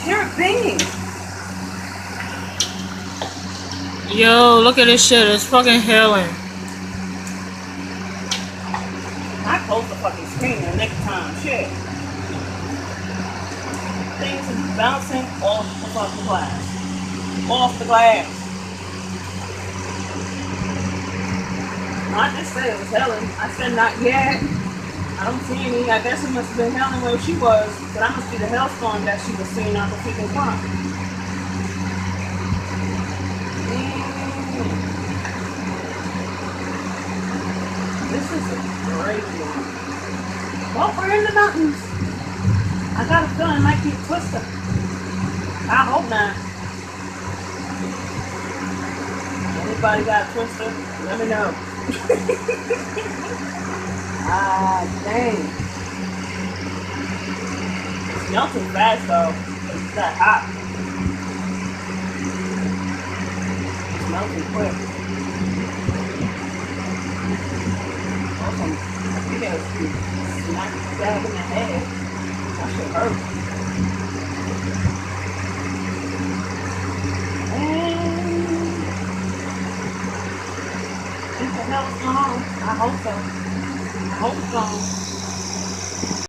just hear it banging. Yo, look at this shit. It's fucking hailing. I closed the fucking screen in the next time. Shit. Things is bouncing off the fucking glass. Off the glass. I just said it was Helen. I said not yet. I don't see any. I guess it must have been Helen where she was, but I must be the hailstorm that she was seeing out the freaking car. This is a great one. Well, we're in the mountains. I got a feeling it might be a twister. I hope not. Anybody got a twister? Let me know. Ah, dang. It's melting fast though. It's that hot. It's melting quick. Awesome. I think that was smack dab in the head. That should hurt. What the hell is going on? I hope so. I hope so.